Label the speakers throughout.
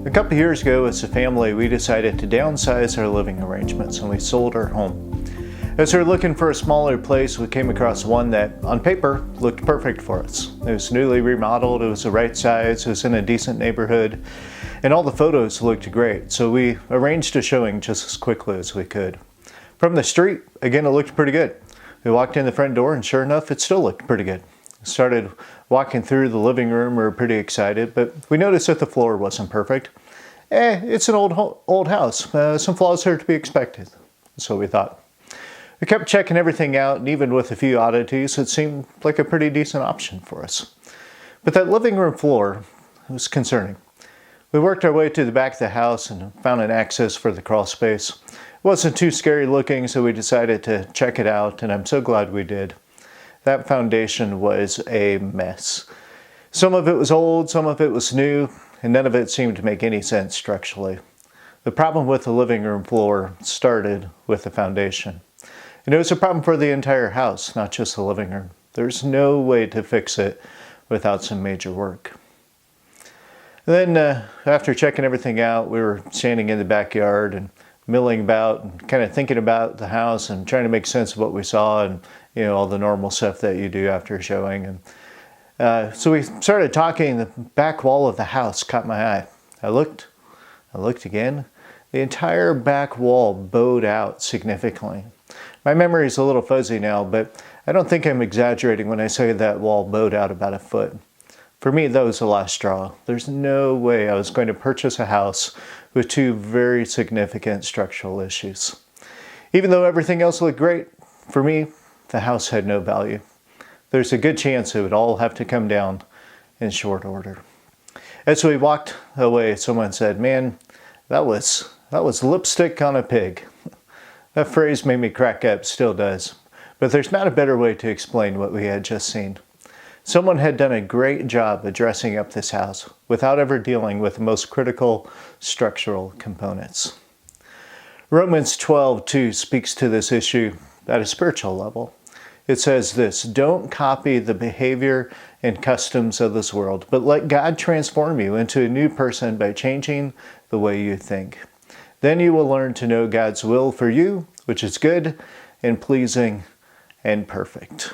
Speaker 1: A couple years ago, as a family, we decided to downsize our living arrangements and we sold our home. As we were looking for a smaller place, we came across one that, on paper, looked perfect for us. It was newly remodeled, it was the right size, it was in a decent neighborhood, and all the photos looked great, so we arranged a showing just as quickly as we could. From the street, again, it looked pretty good. We walked in the front door and sure enough, it still looked pretty good. Started walking through the living room, we were pretty excited, but we noticed that the floor wasn't perfect. It's an old house. Some flaws are to be expected. That's what we thought. We kept checking everything out, and even with a few oddities, it seemed like a pretty decent option for us. But that living room floor was concerning. We worked our way to the back of the house and found an access for the crawl space. It wasn't too scary looking, so we decided to check it out, and I'm so glad we did. That foundation was a mess. Some of it was old, some of it was new, and none of it seemed to make any sense structurally. The problem with the living room floor started with the foundation. And it was a problem for the entire house, not just the living room. There's no way to fix it without some major work. And then after checking everything out, we were standing in the backyard and milling about and kind of thinking about the house and trying to make sense of what we saw and all the normal stuff that you do after showing. And so we started talking. The back wall of the house caught my eye. I looked again. The entire back wall bowed out significantly. My memory is a little fuzzy now, but I don't think I'm exaggerating when I say that wall bowed out about a foot. For me, that was the last straw. There's no way I was going to purchase a house with two very significant structural issues. Even though everything else looked great, for me, the house had no value. There's a good chance it would all have to come down in short order. As we walked away, someone said, "Man, that was lipstick on a pig." That phrase made me crack up, still does. But there's not a better way to explain what we had just seen. Someone had done a great job of dressing up this house without ever dealing with the most critical structural components. Romans 12:2 speaks to this issue at a spiritual level. It says this: "Don't copy the behavior and customs of this world, but let God transform you into a new person by changing the way you think. Then you will learn to know God's will for you, which is good and pleasing and perfect."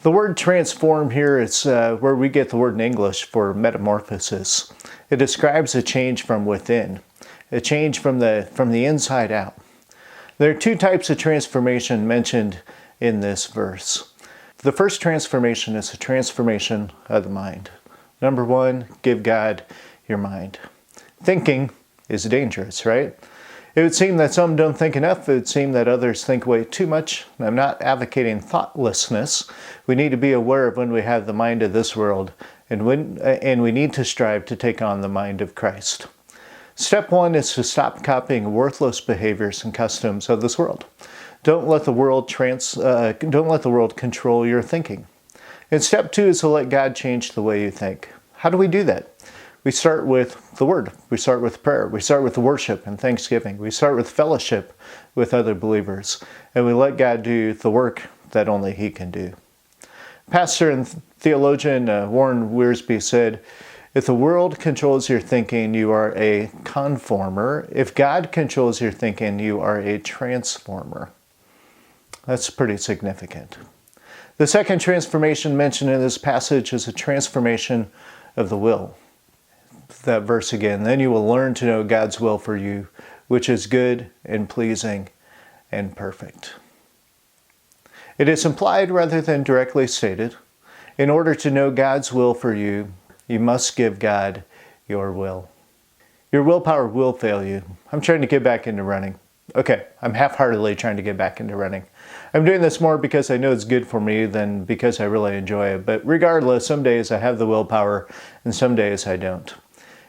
Speaker 1: The word transform here is where we get the word in English for metamorphosis. It describes a change from within, a change from the inside out. There are two types of transformation mentioned in this verse. The first transformation is a transformation of the mind. Number one, give God your mind. Thinking is dangerous, right? It would seem that some don't think enough. It would seem that others think way too much. I'm not advocating thoughtlessness. We need to be aware of when we have the mind of this world, and we need to strive to take on the mind of Christ. Step one is to stop copying worthless behaviors and customs of this world. Don't let the world control your thinking. And step two is to let God change the way you think. How do we do that? We start with the Word. We start with prayer. We start with worship and thanksgiving. We start with fellowship with other believers. And we let God do the work that only He can do. Pastor and theologian Warren Wiersbe said, "If the world controls your thinking, you are a conformer. If God controls your thinking, you are a transformer." That's pretty significant. The second transformation mentioned in this passage is a transformation of the will. That verse again: "Then you will learn to know God's will for you, which is good and pleasing and perfect." It is implied rather than directly stated. In order to know God's will for you, you must give God your will. Your willpower will fail you. I'm trying to get back into running. Okay, I'm half-heartedly trying to get back into running. I'm doing this more because I know it's good for me than because I really enjoy it. But regardless, some days I have the willpower and some days I don't.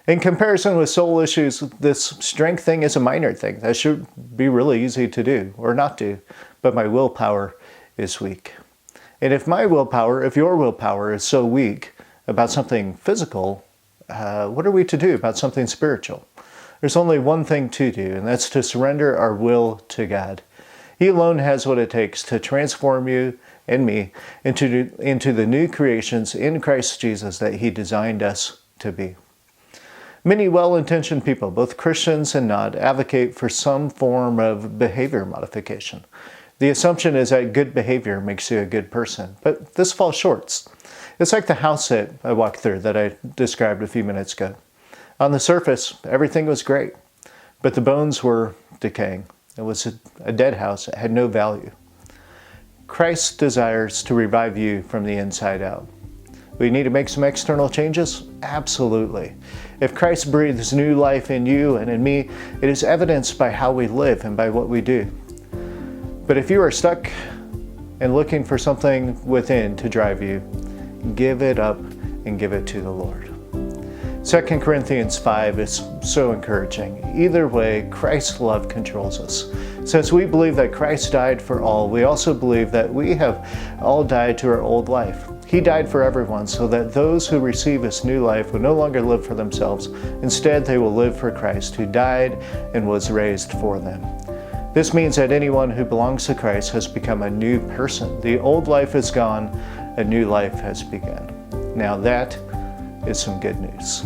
Speaker 1: In comparison with soul issues, this strength thing is a minor thing. That should be really easy to do or not do. But my willpower is weak. And if your willpower is so weak about something physical, what are we to do about something spiritual? There's only one thing to do, and that's to surrender our will to God. He alone has what it takes to transform you and me into the new creations in Christ Jesus that He designed us to be. Many well-intentioned people, both Christians and not, advocate for some form of behavior modification. The assumption is that good behavior makes you a good person, but this falls short. It's like the house that I walked through that I described a few minutes ago. On the surface, everything was great, but the bones were decaying. It was a dead house. It had no value. Christ desires to revive you from the inside out. We need to make some external changes? Absolutely. If Christ breathes new life in you and in me, it is evidenced by how we live and by what we do. But if you are stuck and looking for something within to drive you, give it up and give it to the Lord. 2 Corinthians 5 is so encouraging. Either way, Christ's love controls us. Since we believe that Christ died for all, we also believe that we have all died to our old life. He died for everyone so that those who receive this new life will no longer live for themselves. Instead, they will live for Christ, who died and was raised for them. This means that anyone who belongs to Christ has become a new person. The old life is gone, a new life has begun. Now that is some good news.